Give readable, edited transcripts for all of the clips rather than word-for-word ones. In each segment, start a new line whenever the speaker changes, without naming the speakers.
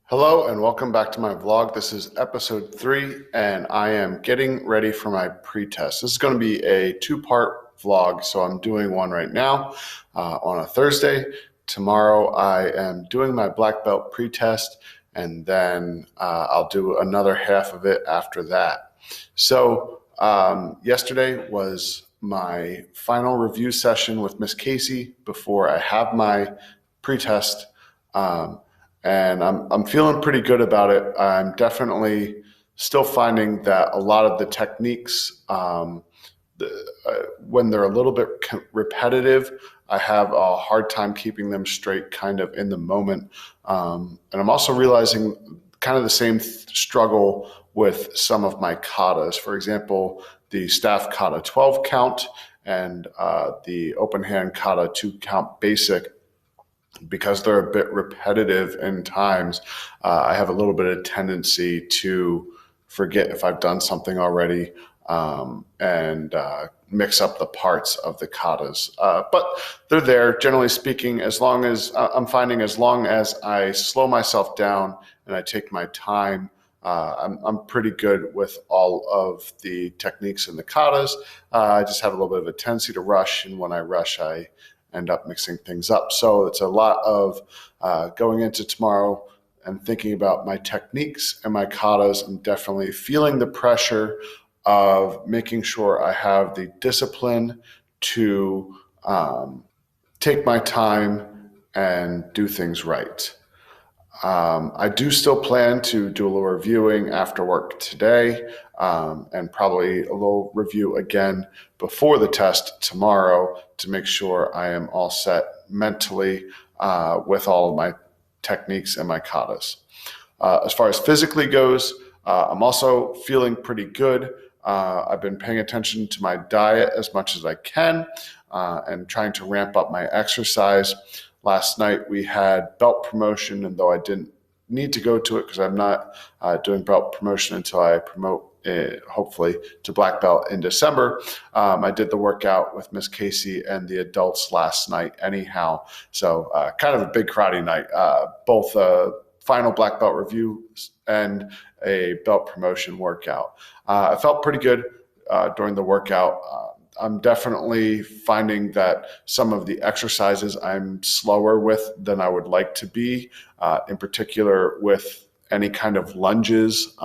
Hello and welcome back to my vlog. This is episode 3 and I am getting ready for my pre-test. This is going to be a two-part vlog, so I'm doing one right now on a Thursday. Tomorrow I am doing my black belt pre-test, and then I'll do another half of it after that. So yesterday was my final review session with Miss Casey before I have my pre-test. And I'm feeling pretty good about it. I'm definitely still finding that a lot of the techniques, when they're a little bit repetitive, I have a hard time keeping them straight kind of in the moment. And I'm also realizing kind of the same struggle with some of my katas. For example, the staff kata 12 count and the open hand kata 2 count basic. Because they're a bit repetitive in times, I have a little bit of tendency to forget if I've done something already, and mix up the parts of the katas. But they're there, generally speaking, as long as I slow myself down and I take my time, I'm pretty good with all of the techniques in the katas. I just have a little bit of a tendency to rush, and when I rush, I end up mixing things up. So it's a lot of going into tomorrow and thinking about my techniques and my katas. I'm definitely feeling the pressure of making sure I have the discipline to take my time and do things right. I do still plan to do a little reviewing after work today, and probably a little review again before the test tomorrow to make sure I am all set mentally with all of my techniques and my katas. As far as physically goes, I'm also feeling pretty good. I've been paying attention to my diet as much as I can, and trying to ramp up my exercise. Last night we had belt promotion, and though I didn't need to go to it because I'm not doing belt promotion until I promote hopefully to black belt in December, I did the workout with Miss Casey and the adults last night anyhow. So kind of a big karate night, both final black belt review and a belt promotion workout. I felt pretty good during the workout. I'm definitely finding that some of the exercises I'm slower with than I would like to be, in particular with any kind of lunges.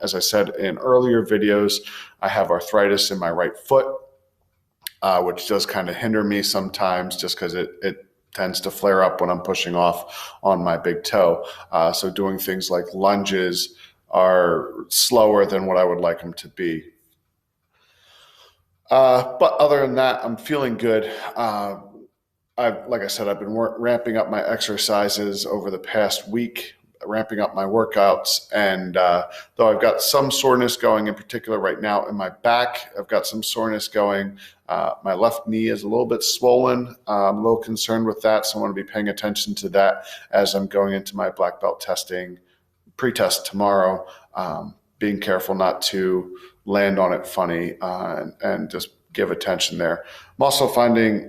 As I said in earlier videos, I have arthritis in my right foot, which does kind of hinder me sometimes just because it tends to flare up when I'm pushing off on my big toe. So doing things like lunges are slower than what I would like them to be. But other than that, I'm feeling good. Like I said, I've been ramping up my exercises over the past week, ramping up my workouts. And though I've got some soreness going, in particular right now in my back, I've got some soreness going. My left knee is a little bit swollen. I'm a little concerned with that, so I want to be paying attention to that as I'm going into my black belt testing pre-test tomorrow. Being careful not to land on it funny, and just give attention there. I'm also finding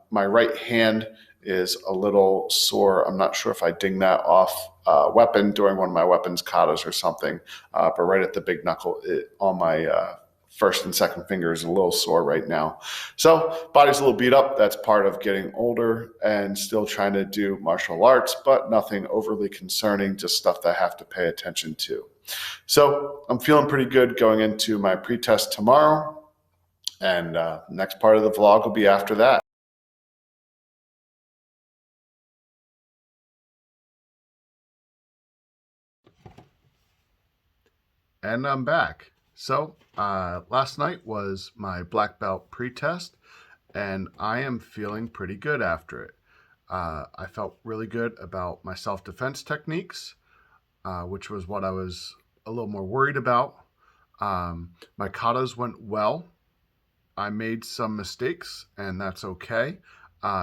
my right hand is a little sore. I'm not sure if I ding that off weapon during one of my weapons katas or something, but right at the big knuckle on my first and second finger is a little sore right now. So body's a little beat up. That's part of getting older and still trying to do martial arts, but nothing overly concerning, just stuff that I have to pay attention to. So I'm feeling pretty good going into my pre-test tomorrow, and next part of the vlog will be after that. And I'm back. So last night was my black belt pre-test, and I am feeling pretty good after it. I felt really good about my self-defense techniques, which was what I was a little more worried about. My katas went well. I made some mistakes, and that's okay.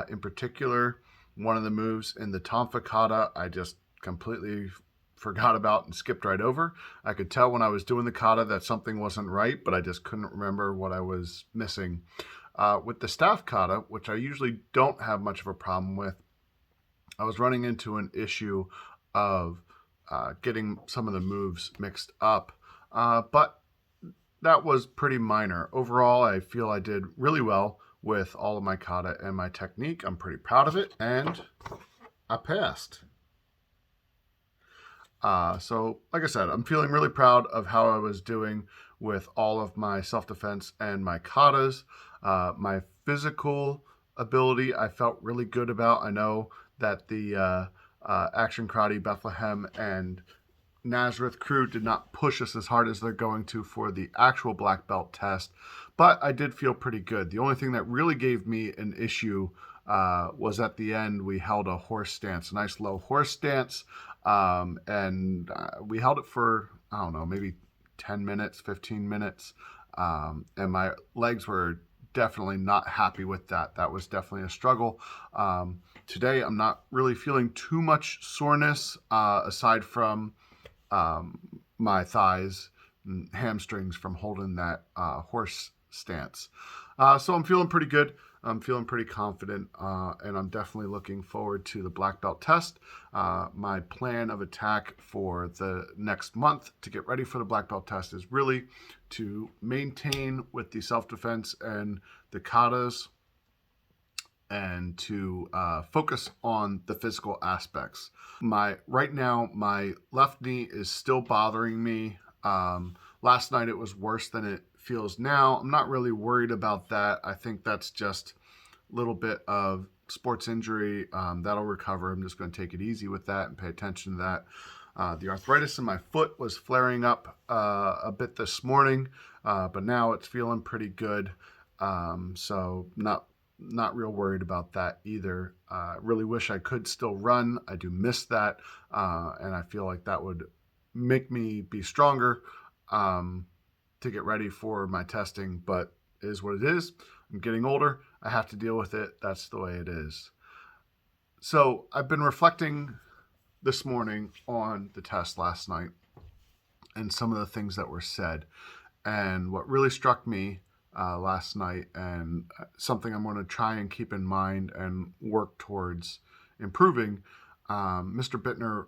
In particular, one of the moves in the Tonfa kata, I just completely forgot about and skipped right over. I could tell when I was doing the kata that something wasn't right, but I just couldn't remember what I was missing. With the staff kata, which I usually don't have much of a problem with, I was running into an issue of getting some of the moves mixed up. But that was pretty minor. Overall, I feel I did really well with all of my kata and my technique. I'm pretty proud of it, and I passed. So, like I said, I'm feeling really proud of how I was doing with all of my self-defense and my katas. My physical ability, I felt really good about. I know that the Action Karate Bethlehem and Nazareth crew did not push us as hard as they're going to for the actual black belt test, but I did feel pretty good. The only thing that really gave me an issue was at the end. We held a horse stance, a nice low horse stance, and we held it for, I don't know, maybe 10 minutes, 15 minutes, and my legs were definitely not happy with that. That was definitely a struggle. Today, I'm not really feeling too much soreness aside from my thighs and hamstrings from holding that horse stance. So I'm feeling pretty good. I'm feeling pretty confident, and I'm definitely looking forward to the black belt test. My plan of attack for the next month to get ready for the black belt test is really to maintain with the self-defense and the katas, and to focus on the physical aspects. Right now, my left knee is still bothering me. Last night it was worse than it feels now. I'm not really worried about that. I think that's just a little bit of sports injury. That'll recover. I'm just going to take it easy with that and pay attention to that. The arthritis in my foot was flaring up a bit this morning, but now it's feeling pretty good. So not real worried about that either. Really wish I could still run. I do miss that, and I feel like that would make me be stronger to get ready for my testing, but it is what it is. I'm getting older. I have to deal with it. That's the way it is. So I've been reflecting this morning on the test last night and some of the things that were said. And what really struck me last night, and something I'm going to try and keep in mind and work towards improving, Mr. Bittner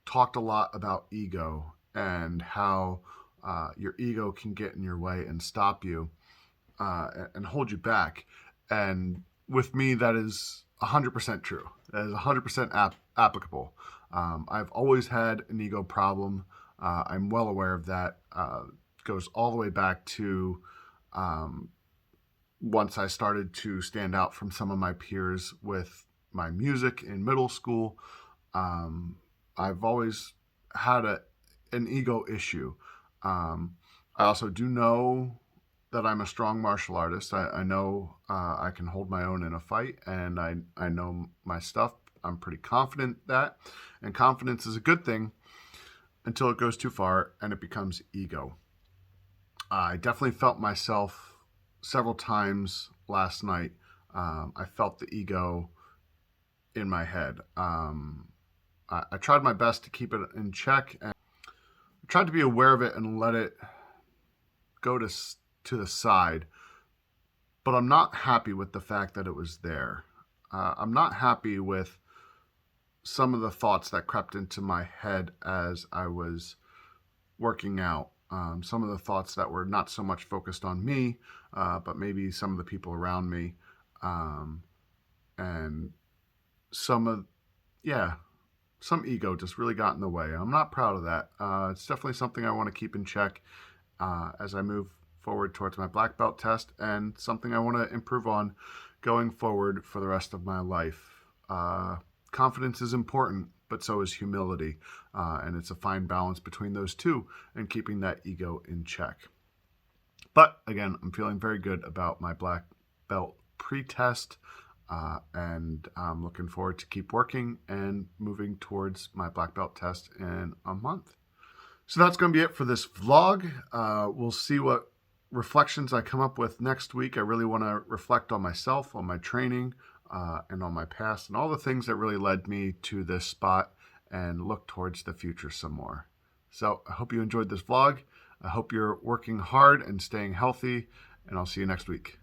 talked a lot about ego and how your ego can get in your way and stop you and hold you back. And with me, that is 100% true. That is 100% applicable. I've always had an ego problem. I'm well aware of that. Goes all the way back to once I started to stand out from some of my peers with my music in middle school. I've always had an ego issue. I also do know that I'm a strong martial artist. I know I can hold my own in a fight, and I know my stuff. I'm pretty confident that, and confidence is a good thing until it goes too far and it becomes ego. I definitely felt myself several times last night. I felt the ego in my head. I tried my best to keep it in check, and I tried to be aware of it and let it go to the side. But I'm not happy with the fact that it was there. I'm not happy with some of the thoughts that crept into my head as I was working out. Some of the thoughts that were not so much focused on me, but maybe some of the people around me. And some ego just really got in the way. I'm not proud of that. It's definitely something I want to keep in check as I move forward towards my black belt test, and something I want to improve on going forward for the rest of my life. Confidence is important, but so is humility. And it's a fine balance between those two and keeping that ego in check. But again, I'm feeling very good about my black belt pre-test, and I'm looking forward to keep working and moving towards my black belt test in a month. So that's going to be it for this vlog. We'll see what reflections I come up with next week. I really want to reflect on myself, on my training, and on my past, and all the things that really led me to this spot, and look towards the future some more. So I hope you enjoyed this vlog. I hope you're working hard and staying healthy, and I'll see you next week.